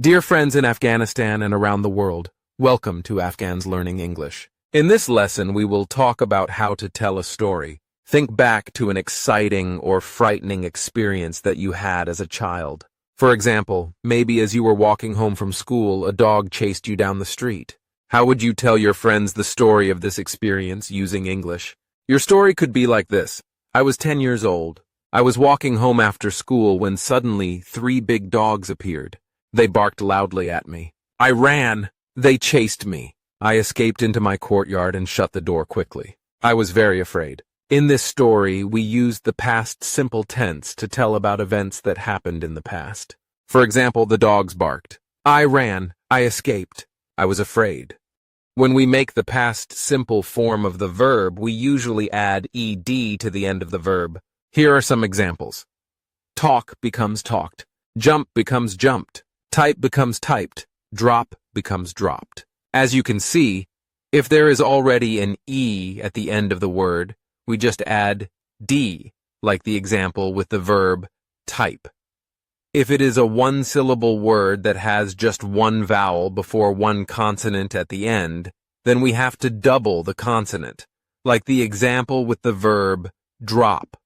Dear friends in Afghanistan and around the world, welcome to Afghans Learning English. In this lesson, we will talk about how to tell a story. Think back to an exciting or frightening experience that you had as a child. For example, maybe as you were walking home from school, a dog chased you down the street. How would you tell your friends the story of this experience using English? Your story could be like this. I was 10 years old. I was walking home after school when suddenly 3 big dogs appeared. They barked loudly at me. I ran. They chased me. I escaped into my courtyard and shut the door quickly. I was very afraid. In this story, we used the past simple tense to tell about events that happened in the past. For example, the dogs barked. I ran. I escaped. I was afraid. When we make the past simple form of the verb, we usually add ed to the end of the verb. Here are some examples. Talk becomes talked. Jump becomes jumped. Type becomes typed. Drop becomes dropped. As you can see, if there is already an E at the end of the word, we just add D, like the example with the verb type. If it is a one-syllable word that has just one vowel before one consonant at the end, then we have to double the consonant, like the example with the verb drop.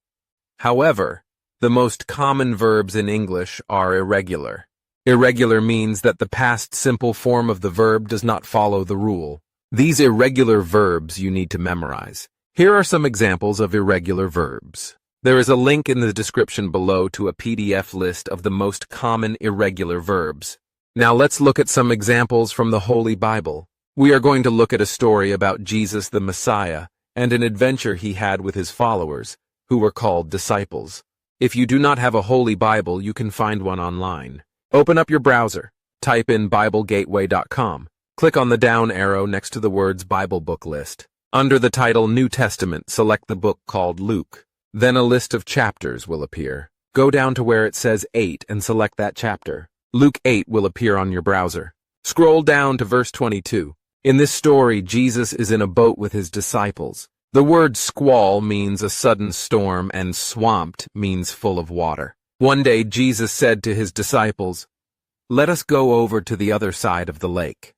However, the most common verbs in English are irregular. Irregular means that the past simple form of the verb does not follow the rule. These irregular verbs you need to memorize. Here are some examples of irregular verbs. There is a link in the description below to a PDF list of the most common irregular verbs. Now let's look at some examples from the Holy Bible. We are going to look at a story about Jesus the Messiah and an adventure he had with his followers, who were called disciples. If you do not have a Holy Bible, you can find one online. Open up your browser, type in BibleGateway.com. Click on the down arrow next to the words Bible book list. Under the title New Testament, select the book called Luke. Then a list of chapters will appear. Go down to where it says 8 and select that chapter. Luke 8 will appear on your browser. Scroll down to verse 22. In this story, Jesus is in a boat with his disciples. The word squall means a sudden storm and swamped means full of water. One day, Jesus said to his disciples, "Let us go over to the other side of the lake."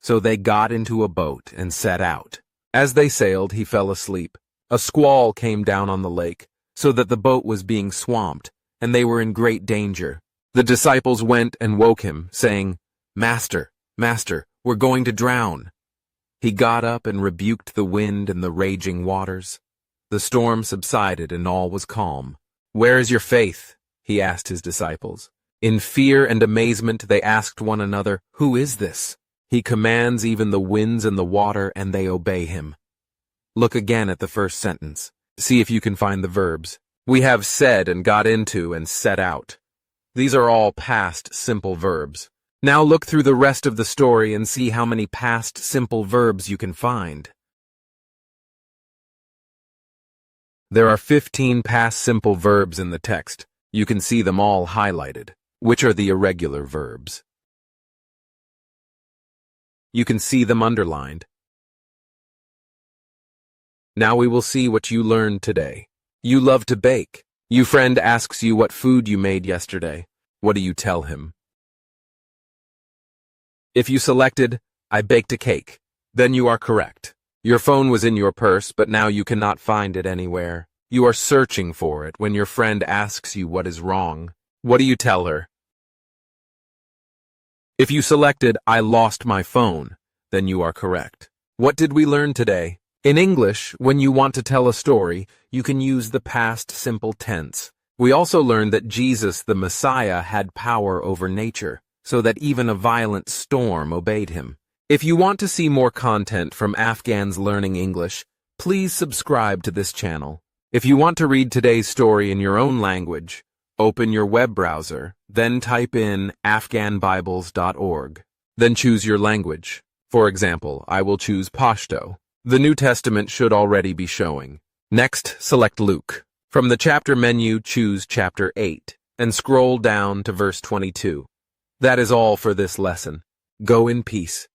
So they got into a boat and set out. As they sailed, he fell asleep. A squall came down on the lake, so that the boat was being swamped, and they were in great danger. The disciples went and woke him, saying, "Master, Master, we're going to drown." He got up and rebuked the wind and the raging waters. The storm subsided and all was calm. "Where is your faith?" he asked his disciples. In fear and amazement, they asked one another, "Who is this? He commands even the winds and the water, and they obey him." Look again at the first sentence. See if you can find the verbs. We have said and got into and set out. These are all past simple verbs. Now look through the rest of the story and see how many past simple verbs you can find. There are 15 past simple verbs in the text. You can see them all highlighted, which are the irregular verbs. You can see them underlined. Now we will see what you learned today. You love to bake. Your friend asks you what food you made yesterday. What do you tell him? If you selected, "I baked a cake," then you are correct. Your phone was in your purse, but now you cannot find it anywhere. You are searching for it when your friend asks you what is wrong. What do you tell her? If you selected, "I lost my phone," then you are correct. What did we learn today? In English, when you want to tell a story, you can use the past simple tense. We also learned that Jesus, the Messiah, had power over nature, so that even a violent storm obeyed him. If you want to see more content from Afghans Learning English, please subscribe to this channel. If you want to read today's story in your own language, open your web browser, then type in afghanbibles.org. Then choose your language. For example, I will choose Pashto. The New Testament should already be showing. Next, select Luke. From the chapter menu, choose chapter 8, and scroll down to verse 22. That is all for this lesson. Go in peace.